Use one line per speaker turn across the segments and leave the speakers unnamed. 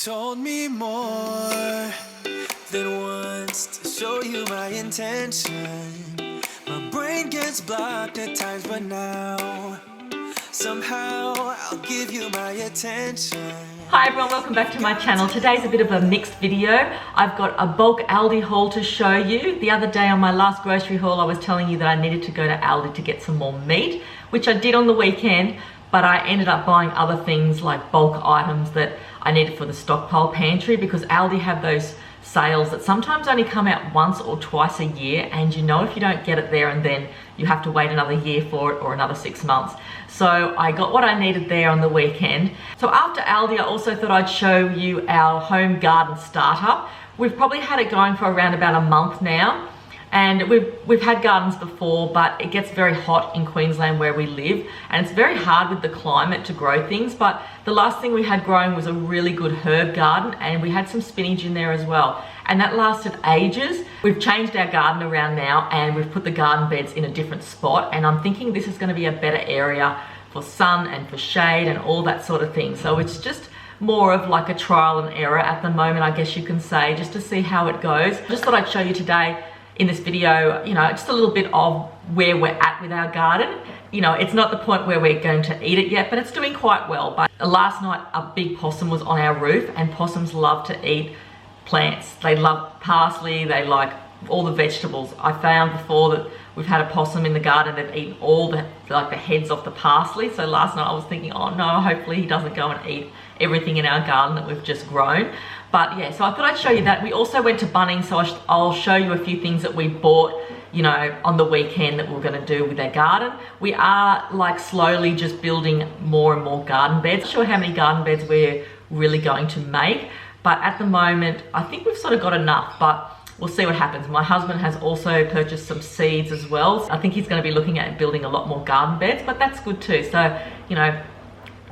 told me more than once to show you my intention. My brain gets blocked at times, but now somehow I'll give you my attention.
Hi everyone, welcome back to my channel. Today's a bit of a mixed video. I've got a bulk Aldi haul to show you. The other day on my last grocery haul, I was telling you that I needed to go to Aldi to get some more meat, which I did on the weekend, but I ended up buying other things like bulk items that I needed for the stockpile pantry, because Aldi have those sales that sometimes only come out once or twice a year, and you know if you don't get it there and then, you have to wait another year for it or another 6 months. So I got what I needed there on the weekend. So after Aldi, I also thought I'd show you our home garden startup. We've probably had it going for around about a month now, and we've had gardens before, but it gets very hot in Queensland where we live, and it's very hard with the climate to grow things. But the last thing we had growing was a really good herb garden, and we had some spinach in there as well, and that lasted ages. We've changed our garden around now, and we've put the garden beds in a different spot, and I'm thinking this is going to be a better area for sun and for shade and all that sort of thing. So it's just more of like a trial and error at the moment, I guess you can say, just to see how it goes. Just thought I'd show you today in this video, you know, just a little bit of where we're at with our garden. You know, it's not the point where we're going to eat it yet, but it's doing quite well. But last night, a big possum was on our roof, and possums love to eat plants. They love parsley, they like all the vegetables. I found before that we've had a possum in the garden, they've eaten all the heads off the parsley. So last night I was thinking, oh no, hopefully he doesn't go and eat everything in our garden that we've just grown. But yeah, so I thought I'd show you that. We also went to Bunnings, so I'll show you a few things that we bought, you know, on the weekend that we're going to do with our garden. We are like slowly just building more and more garden beds. I'm not sure how many garden beds we're really going to make, but at the moment I think we've sort of got enough, but we'll see what happens. My husband has also purchased some seeds as well. I think he's going to be looking at building a lot more garden beds, but that's good too. So, you know,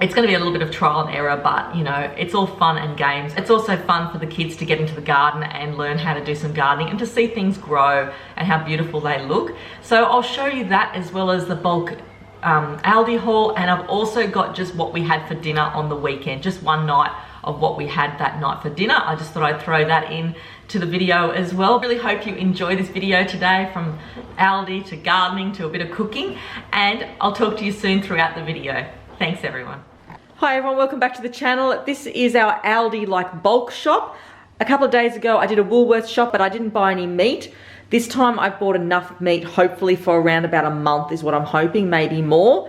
it's going to be a little bit of trial and error, but you know, it's all fun and games. It's also fun for the kids to get into the garden and learn how to do some gardening and to see things grow and how beautiful they look. So I'll show you that as well as the bulk Aldi haul, and I've also got just what we had for dinner on the weekend, just one night of what we had that night for dinner. I just thought I'd throw that in to the video as well. Really hope you enjoy this video today, from Aldi to gardening to a bit of cooking, and I'll talk to you soon throughout the video. Thanks everyone. Hi everyone, welcome back to the channel. This is our Aldi like bulk shop. A couple of days ago I did a Woolworths shop, but I didn't buy any meat. This time I've bought enough meat, hopefully for around about a month is what I'm hoping, maybe more.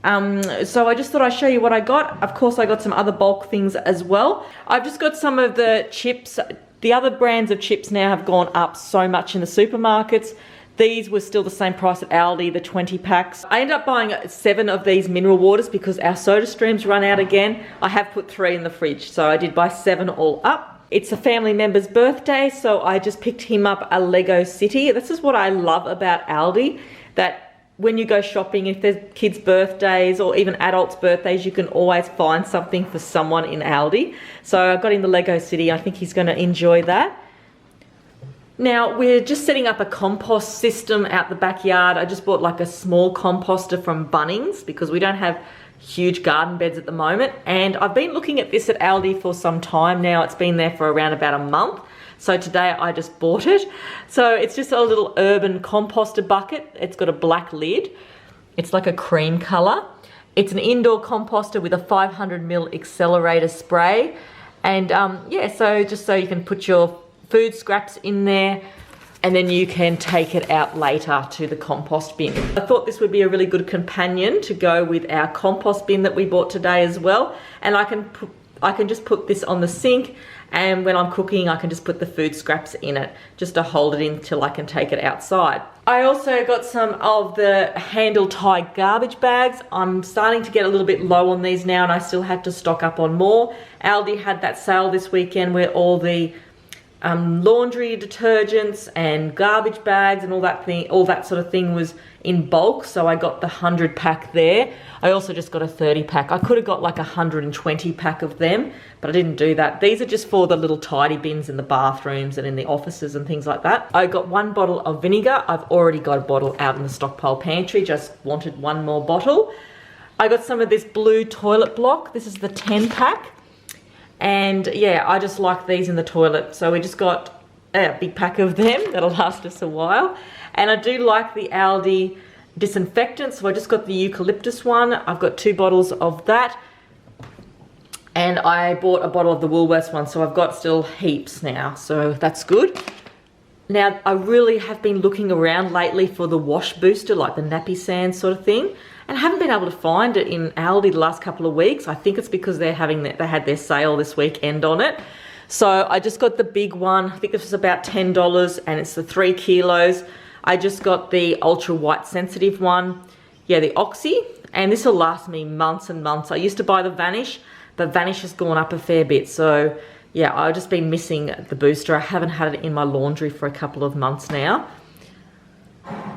So I just thought I'd show you what I got. Of course I got some other bulk things as well. I've just got some of the chips. The other brands of chips now have gone up so much in the supermarkets. These were still the same price at Aldi, the 20 packs. I ended up buying 7 of these mineral waters because our soda streams run out again. I have put 3 in the fridge, so I did buy 7 all up. It's a family member's birthday, so I just picked him up a Lego City. This is what I love about Aldi, that when you go shopping, if there's kids' birthdays or even adults' birthdays, you can always find something for someone in Aldi. So I got him the Lego City. I think he's going to enjoy that. Now, we're just setting up a compost system out the backyard. I just bought like a small composter from Bunnings because we don't have huge garden beds at the moment. And I've been looking at this at Aldi for some time now. It's been there for around about a month. So today I just bought it. So it's just a little urban composter bucket. It's got a black lid. It's like a cream color. It's an indoor composter with a 500ml accelerator spray. And yeah, so just so you can put your food scraps in there, and then you can take it out later to the compost bin. I thought this would be a really good companion to go with our compost bin that we bought today as well. And I can just put this on the sink, and when I'm cooking I can just put the food scraps in it just to hold it in till I can take it outside. I also got some of the handle tie garbage bags. I'm starting to get a little bit low on these now, and I still have to stock up on more. Aldi had that sale this weekend where all the laundry detergents and garbage bags and all that sort of thing was in bulk, so I got the 100 pack there. I also just got a 30 pack. I could have got like a 120 pack of them, but I didn't do that. These are just for the little tidy bins in the bathrooms and in the offices and things like that. I got 1 bottle of vinegar. I've already got a bottle out in the stockpile pantry, just wanted 1 more bottle. I got some of this blue toilet block. This is the 10 pack. And yeah, I just like these in the toilet. So we just got a big pack of them that'll last us a while. And I do like the Aldi disinfectant, so I just got the eucalyptus one. I've got 2 bottles of that. And I bought a bottle of the Woolworths one, so I've got still heaps now, so that's good. Now, I really have been looking around lately for the wash booster, like the nappy sand sort of thing, and I haven't been able to find it in Aldi the last couple of weeks. I think it's because they had their sale this weekend on it. So I just got the big one. I think this was about $10, and it's the 3 kilos. I just got the ultra white sensitive one, yeah, the Oxy, and this will last me months and months. I used to buy the Vanish, but Vanish has gone up a fair bit, so yeah, I've just been missing the booster. I haven't had it in my laundry for a couple of months now.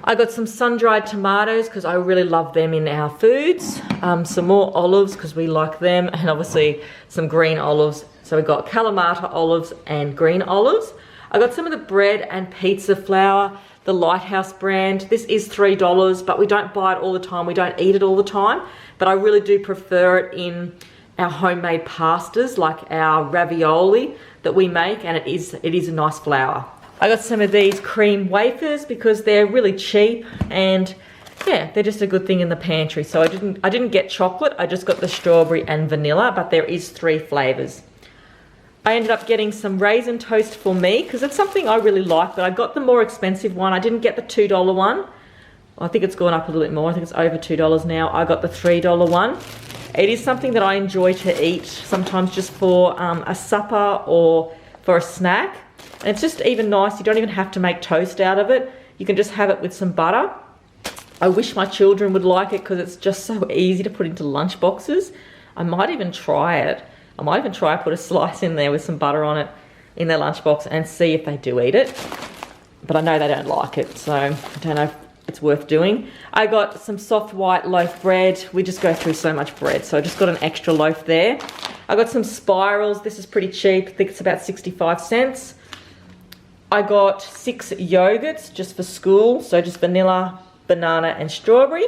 I got some sun-dried tomatoes because I really love them in our foods. Some more olives because we like them, and obviously some green olives. So we got Kalamata olives and green olives. I got some of the bread and pizza flour, the Lighthouse brand. This is $3, but we don't buy it all the time. We don't eat it all the time, but I really do prefer it in our homemade pastas, like our ravioli that we make, and it is a nice flour. I got some of these cream wafers because they're really cheap, and yeah, they're just a good thing in the pantry. So I didn't get chocolate, I just got the strawberry and vanilla, but there is 3 flavors. I ended up getting some raisin toast for me because it's something I really like, but I got the more expensive one. I didn't get the $2 one. I think it's gone up a little bit more. I think it's over $2 now. I got the $3 one. It is something that I enjoy to eat, sometimes just for a supper or for a snack. And it's just even nice, you don't even have to make toast out of it. You can just have it with some butter. I wish my children would like it because it's just so easy to put into lunch boxes. I might even try it. I might even try to put a slice in there with some butter on it in their lunchbox and see if they do eat it. But I know they don't like it, so I don't know if it's worth doing. I got some soft white loaf bread. We just go through so much bread, so I just got an extra loaf there. I got some spirals. This is pretty cheap. I think it's about 65 cents. I got 6 yogurts just for school, so just vanilla, banana and strawberry.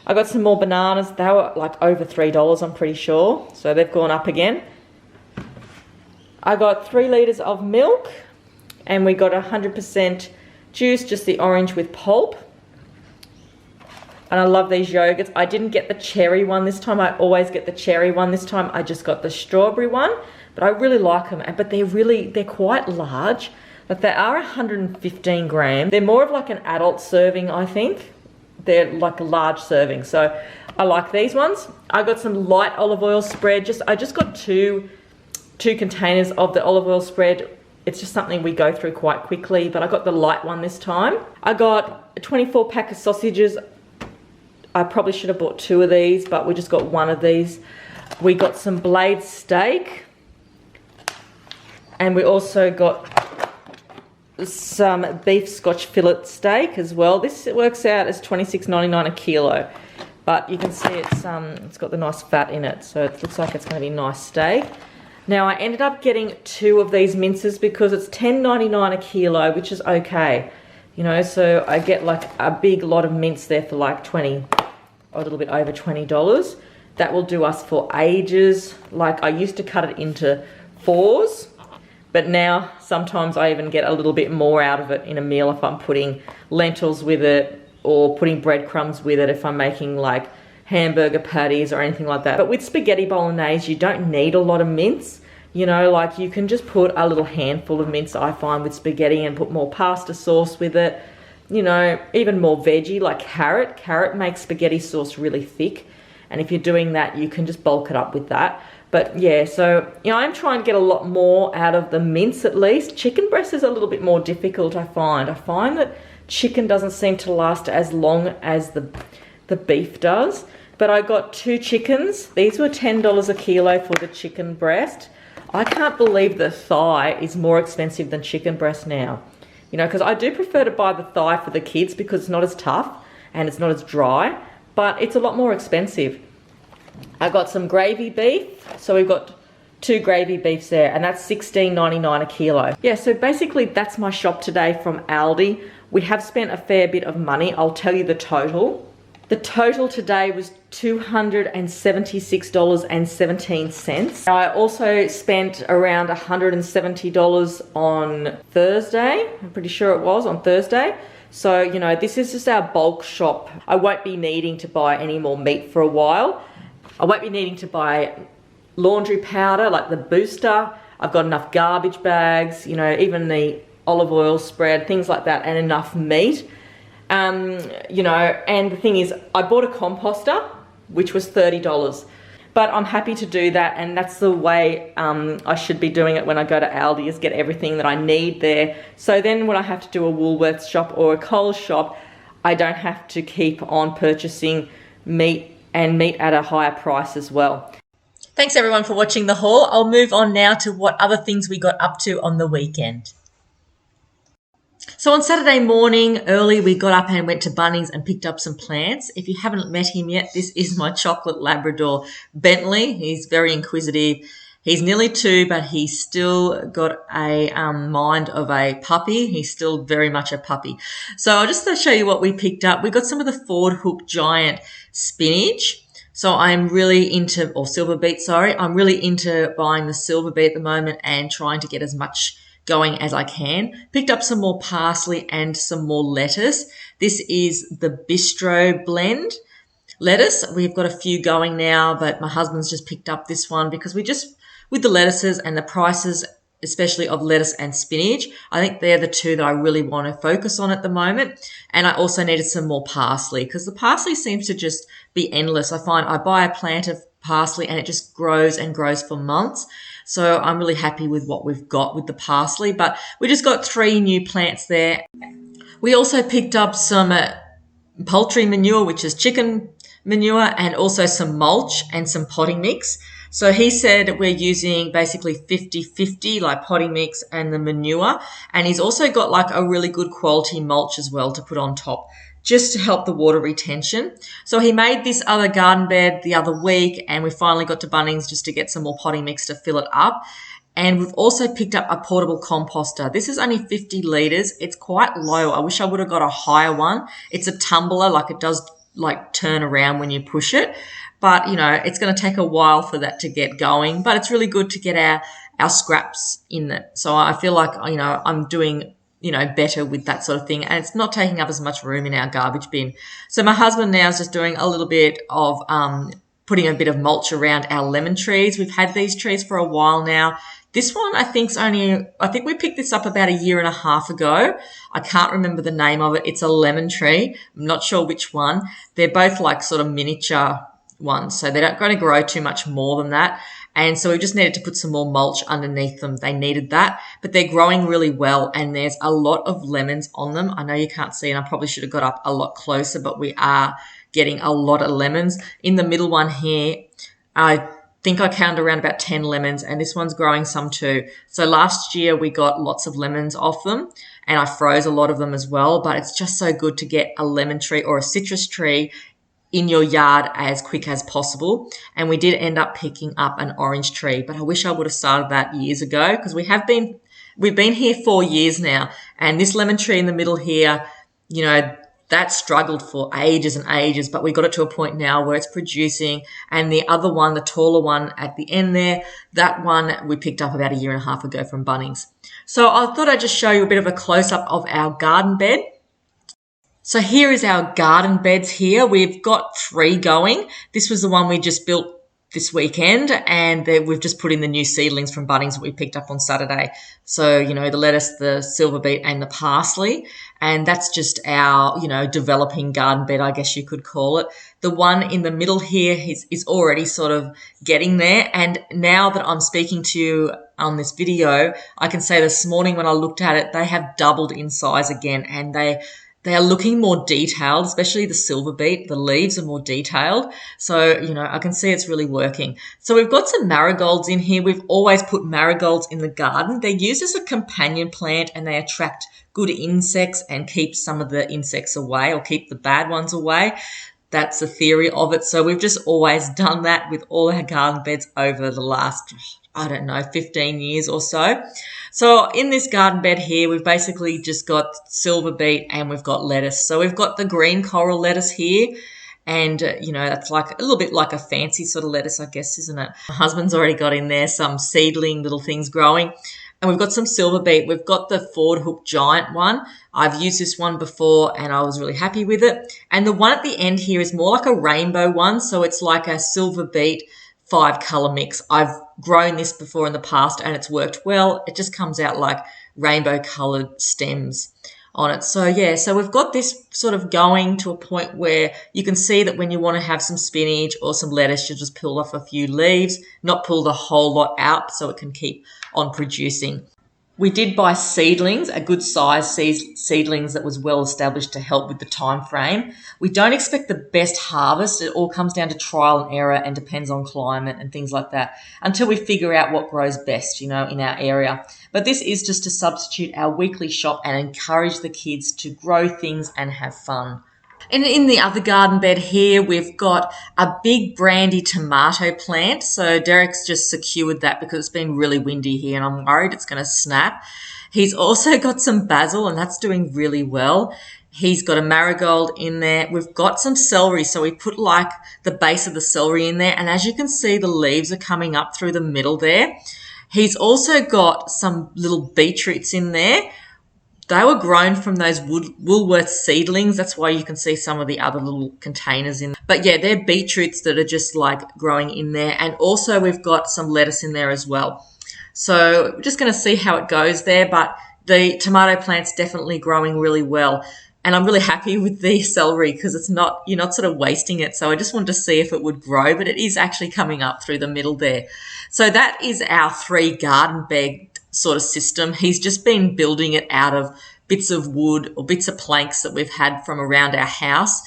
I got some more bananas. They were like over $3, I'm pretty sure, so they've gone up again. I got 3 litres of milk, and we got 100% juice, just the orange with pulp. And I love these yogurts. I didn't get the cherry one this time. I always get the cherry one. This time I just got the strawberry one, but I really like them. But they're quite large. But they are 115 grams. They're more of like an adult serving, I think. They're like a large serving. So I like these ones. I got some light olive oil spread. I just got two containers of the olive oil spread. It's just something we go through quite quickly, but I got the light one this time. I got a 24 pack of sausages. I probably should have bought 2 of these, but we just got 1 of these. We got some blade steak, and we also got some beef Scotch fillet steak as well. This works out as $26.99 a kilo, but you can see it's got the nice fat in it, so it looks like it's going to be a nice steak. Now I ended up getting 2 of these minces because it's $10.99 a kilo, which is okay, you know. So I get like a big lot of mince there for like 20, or a little bit over $20. That will do us for ages. Like I used to cut it into 4s. But now sometimes I even get a little bit more out of it in a meal if I'm putting lentils with it or putting breadcrumbs with it if I'm making like hamburger patties or anything like that. But with spaghetti bolognese, you don't need a lot of mince. You know, like you can just put a little handful of mince, I find, with spaghetti, and put more pasta sauce with it. You know, even more veggie like carrot. Carrot makes spaghetti sauce really thick. And if you're doing that, you can just bulk it up with that. But yeah, so, you know, I'm trying to get a lot more out of the mince at least. Chicken breast is a little bit more difficult, I find. I find that chicken doesn't seem to last as long as the beef does. But I got 2 chickens. These were $10 a kilo for the chicken breast. I can't believe the thigh is more expensive than chicken breast now. You know, because I do prefer to buy the thigh for the kids because it's not as tough and it's not as dry, but it's a lot more expensive. I got some gravy beef, so we've got 2 gravy beefs there, and that's $16.99 a kilo. Yeah, so basically that's my shop today from Aldi. We have spent a fair bit of money. I'll tell you the total. The The total today was $276.17. I also spent around $170 on Thursday. I'm pretty sure it was on Thursday. So, you know, this is just our bulk shop. I won't be needing to buy any more meat for a while. I won't be needing to buy laundry powder like the booster. I've got enough garbage bags, you know, even the olive oil spread, things like that, and enough meat. You know, and the thing is, I bought a composter, which was $30. But I'm happy to do that, and that's the way I should be doing it when I go to Aldi, is get everything that I need there. So then when I have to do a Woolworths shop or a Coles shop, I don't have to keep on purchasing meat, and meat at a higher price as well. Thanks everyone for watching the haul. I'll move on now to what other things we got up to on the weekend. So on Saturday morning, early, we got up and went to Bunnings and picked up some plants. If you haven't met him yet, this is my chocolate Labrador, Bentley. He's very inquisitive. He's nearly 2, but he's still got a mind of a puppy. He's still very much a puppy. So I'll just show you what we picked up. We got some of the Ford Hook Giant spinach. So I'm really into, or silver beet, sorry. I'm really into buying the silver beet at the moment and trying to get as much going as I can. Picked up some more parsley and some more lettuce. This is the Bistro blend lettuce. We've got a few going now, but my husband's just picked up this one because we just, with the lettuces and the prices, especially of lettuce and spinach, I think they're the two that I really want to focus on at the moment. And I also needed some more parsley because the parsley seems to just be endless. I find I buy a plant of parsley and it just grows and grows for months. So I'm really happy with what we've got with the parsley, but we just got 3 new plants there. We also picked up some poultry manure, which is chicken manure, and also some mulch and some potting mix. So he said we're using basically 50-50, like potting mix and the manure. And he's also got like a really good quality mulch as well to put on top, just to help the water retention. So he made this other garden bed the other week, and we finally got to Bunnings just to get some more potting mix to fill it up. And we've also picked up a portable composter. This is only 50 litres. It's quite low. I wish I would have got a higher one. It's a tumbler, like it does like turn around when you push it. But, you know, it's going to take a while for that to get going. But it's really good to get our scraps in it. So I feel like, you know, I'm doing, you know, better with that sort of thing. And it's not taking up as much room in our garbage bin. So my husband now is just doing a little bit of putting a bit of mulch around our lemon trees. We've had these trees for a while now. This one I think we picked this up about 1.5 years ago. I can't remember the name of it. It's a lemon tree. I'm not sure which one. They're both like sort of miniature ones, so they're not going to grow too much more than that. And so we just needed to put some more mulch underneath them. They needed that, but they're growing really well, and there's a lot of lemons on them. I know you can't see, and I probably should have got up a lot closer, but we are getting a lot of lemons. In the middle one here, I think I counted around about 10 lemons, and this one's growing some too. So last year we got lots of lemons off them, and I froze a lot of them as well, but it's just so good to get a lemon tree or a citrus tree in your yard as quick as possible. And we did end up picking up an orange tree, but I wish I would have started that years ago, because we've been here 4 years now, and this lemon tree in the middle here, you know, that struggled for ages and ages, but we got it to a point now where it's producing. And the other one, the taller one at the end there, that one we picked up about 1.5 years ago from Bunnings. So I thought I'd just show you a bit of a close-up of our garden bed. So here is our garden beds here. We've got 3 going. This was the one we just built this weekend, and we've just put in the new seedlings from Bunnings that we picked up on Saturday. So, you know, the lettuce, the silver beet and the parsley, and that's just our, you know, developing garden bed, I guess you could call it. The one in the middle here is already sort of getting there, and now that I'm speaking to you on this video, I can say this morning when I looked at it, they have doubled in size again, and they are looking more detailed, especially the silver beet. The leaves are more detailed. So, you know, I can see it's really working. So we've got some marigolds in here. We've always put marigolds in the garden. They're used as a companion plant, and they attract good insects and keep some of the insects away, or keep the bad ones away. That's the theory of it. So we've just always done that with all our garden beds over the last, I don't know, 15 years or so. So in this garden bed here, we've basically just got silver beet and we've got lettuce. So we've got the green coral lettuce here, And, that's like a little bit like a fancy sort of lettuce, I guess, isn't it? My husband's already got in there some seedling little things growing. And we've got some silver beet. We've got the Ford Hook Giant one. I've used this one before and I was really happy with it. And the one at the end here is more like a rainbow one. So it's like a silver beet 5-color mix. I've grown this before in the past and it's worked well. It just comes out like rainbow colored stems on it. So yeah, so we've got this sort of going to a point where you can see that when you want to have some spinach or some lettuce, you just pull off a few leaves, not pull the whole lot out so it can keep on producing. We did buy seedlings, a good size seedlings that was well established to help with the time frame. We don't expect the best harvest. It all comes down to trial and error and depends on climate and things like that until we figure out what grows best, in our area. But this is just to substitute our weekly shop and encourage the kids to grow things and have fun. And in the other garden bed here, we've got a big brandy tomato plant. So Derek's just secured that because it's been really windy here and I'm worried it's going to snap. He's also got some basil and that's doing really well. He's got a marigold in there. We've got some celery. So we put like the base of the celery in there. And as you can see, the leaves are coming up through the middle there. He's also got some little beetroots in there. They were grown from those Woolworth seedlings. That's why you can see some of the other little containers in. But yeah, they're beetroots that are just like growing in there. And also we've got some lettuce in there as well. So we're just going to see how it goes there. But the tomato plant's definitely growing really well. And I'm really happy with the celery because you're not sort of wasting it. So I just wanted to see if it would grow, but it is actually coming up through the middle there. So that is our 3 garden bed sort of system. He's just been building it out of bits of wood or bits of planks that we've had from around our house.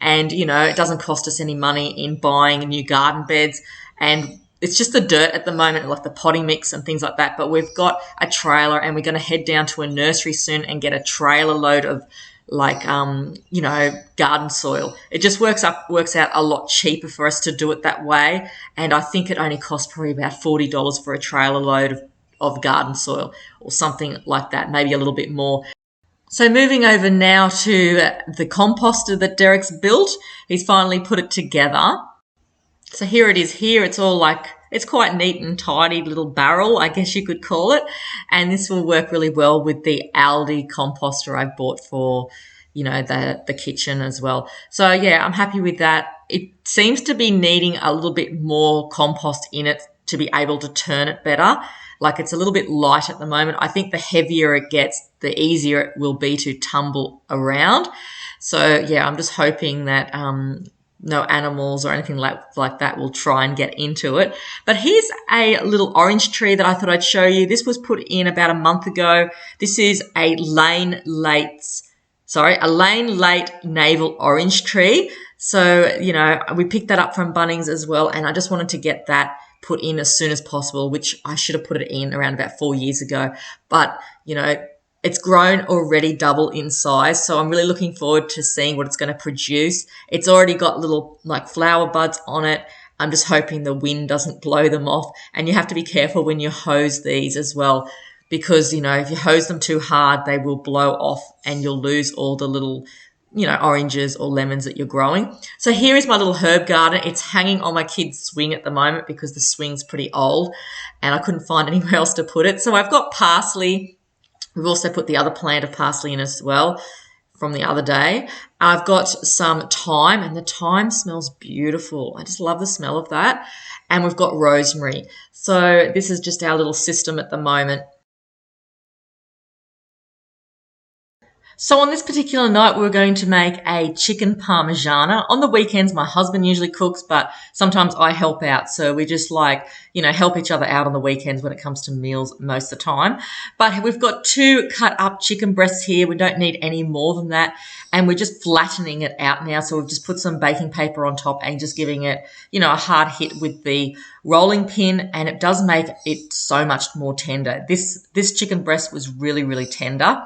And, it doesn't cost us any money in buying new garden beds. And it's just the dirt at the moment, like the potting mix and things like that. But we've got a trailer and we're going to head down to a nursery soon and get a trailer load of garden soil. It just works out a lot cheaper for us to do it that way. And I think it only costs probably about $40 for a trailer load of garden soil or something like that, maybe a little bit more. So moving over now to the composter that Derek's built. He's finally put it together. So here it is here. It's all it's quite neat and tidy little barrel, I guess you could call it. And this will work really well with the Aldi composter I bought for, the kitchen as well. So yeah, I'm happy with that. It seems to be needing a little bit more compost in it to be able to turn it better. Like it's a little bit light at the moment. I think the heavier it gets, the easier it will be to tumble around. So yeah, I'm just hoping that no animals or anything like that will try and get into it. But here's a little orange tree that I thought I'd show you. This was put in about a month ago. This is a Lane Late navel orange tree. So, we picked that up from Bunnings as well. And I just wanted to get that put in as soon as possible, which I should have put it in around about 4 years ago. But, it's grown already double in size. So I'm really looking forward to seeing what it's going to produce. It's already got little flower buds on it. I'm just hoping the wind doesn't blow them off. And you have to be careful when you hose these as well, because, if you hose them too hard, they will blow off and you'll lose all the little oranges or lemons that you're growing. So here is my little herb garden. It's hanging on my kid's swing at the moment because the swing's pretty old and I couldn't find anywhere else to put it. So I've got parsley. We've also put the other plant of parsley in as well from the other day. I've got some thyme and the thyme smells beautiful. I just love the smell of that. And we've got rosemary. So this is just our little system at the moment. So on this particular night, we're going to make a chicken parmigiana. On the weekends, my husband usually cooks, but sometimes I help out. So we just help each other out on the weekends when it comes to meals most of the time. But we've got 2 cut up chicken breasts here. We don't need any more than that. And we're just flattening it out now. So we've just put some baking paper on top and just giving it, a hard hit with the rolling pin. And it does make it so much more tender. This chicken breast was really, really tender.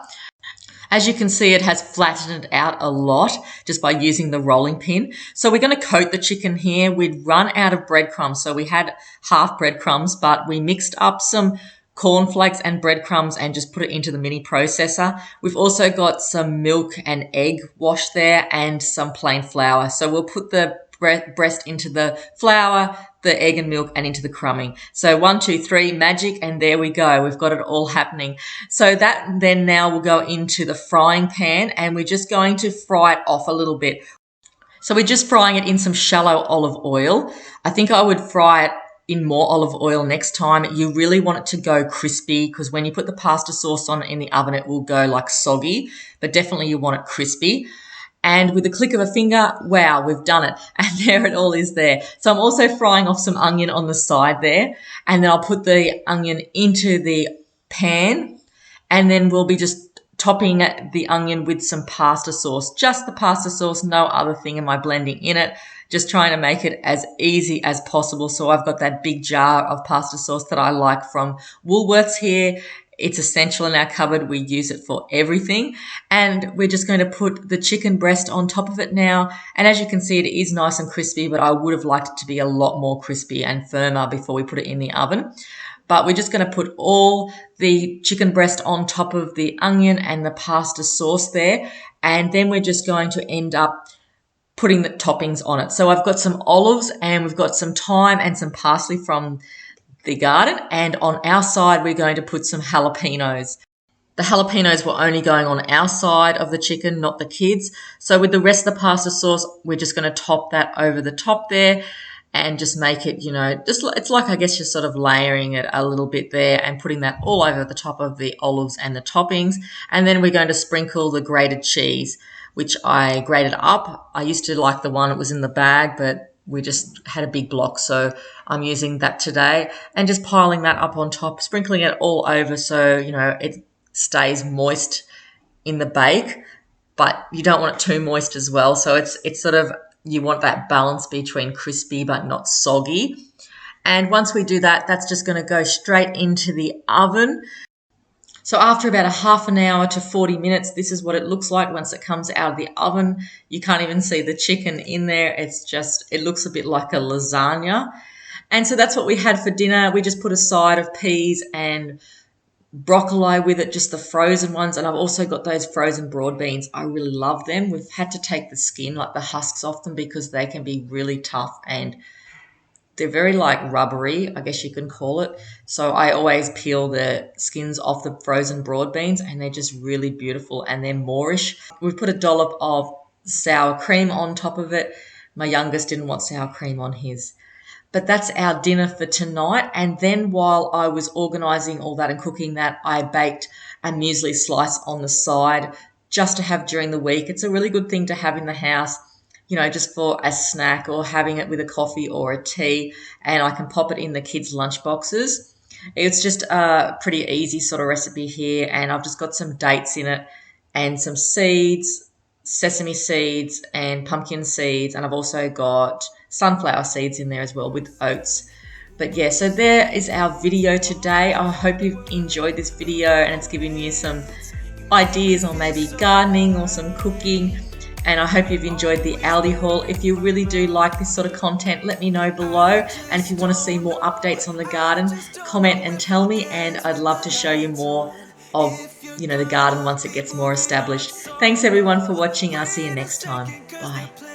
As you can see, it has flattened it out a lot just by using the rolling pin. So we're going to coat the chicken here. We'd run out of breadcrumbs. So we had half breadcrumbs, but we mixed up some cornflakes and breadcrumbs and just put it into the mini processor. We've also got some milk and egg washed there and some plain flour. So we'll put the breast into the flour, the egg and milk, and into the crumbing. So 1, 2, 3, magic, and there we go. We've got it all happening. So that then now will go into the frying pan, and we're just going to fry it off a little bit. So we're just frying it in some shallow olive oil. I think I would fry it in more olive oil next time. You really want it to go crispy, because when you put the pasta sauce on in the oven, it will go like soggy, but definitely you want it crispy. And with the click of a finger, wow, we've done it. And there it all is there. So I'm also frying off some onion on the side there. And then I'll put the onion into the pan. And then we'll be just topping the onion with some pasta sauce. Just the pasta sauce, no other thing am I blending in it. Just trying to make it as easy as possible. So I've got that big jar of pasta sauce that I like from Woolworths here. It's essential in our cupboard. We use it for everything. And we're just going to put the chicken breast on top of it now. And as you can see, it is nice and crispy, but I would have liked it to be a lot more crispy and firmer before we put it in the oven. But we're just going to put all the chicken breast on top of the onion and the pasta sauce there. And then we're just going to end up putting the toppings on it. So I've got some olives and we've got some thyme and some parsley from the garden, and on our side we're going to put some jalapenos. The jalapenos were only going on our side of the chicken, not the kids. So with the rest of the pasta sauce, we're just going to top that over the top there and just make it, just it's like, I guess, you're sort of layering it a little bit there and putting that all over the top of the olives and the toppings. And then we're going to sprinkle the grated cheese, which I grated up. I used to like the one that was in the bag, but we just had a big block, so I'm using that today, and just piling that up on top, sprinkling it all over so, it stays moist in the bake, but you don't want it too moist as well. So it's sort of, you want that balance between crispy but not soggy. And once we do that, that's just going to go straight into the oven. So after about a half an hour to 40 minutes, this is what it looks like once it comes out of the oven. You can't even see the chicken in there. It looks a bit like a lasagna. And so that's what we had for dinner. We just put a side of peas and broccoli with it, just the frozen ones. And I've also got those frozen broad beans. I really love them. We've had to take the skin, like the husks off them, because they can be really tough and they're very like rubbery, I guess you can call it. So I always peel the skins off the frozen broad beans, and they're just really beautiful and they're moorish. We've put a dollop of sour cream on top of it. My youngest didn't want sour cream on his. But that's our dinner for tonight. And then while I was organising all that and cooking that, I baked a muesli slice on the side just to have during the week. It's a really good thing to have in the house, just for a snack or having it with a coffee or a tea, and I can pop it in the kids' lunch boxes. It's just a pretty easy sort of recipe here, and I've just got some dates in it and some seeds, sesame seeds and pumpkin seeds, and I've also got sunflower seeds in there as well with oats. But yeah, so there is our video today. I hope you've enjoyed this video and it's given you some ideas on maybe gardening or some cooking. And I hope you've enjoyed the Aldi haul. If you really do like this sort of content, let me know below. And if you want to see more updates on the garden, comment and tell me. And I'd love to show you more of, the garden once it gets more established. Thanks everyone for watching. I'll see you next time. Bye.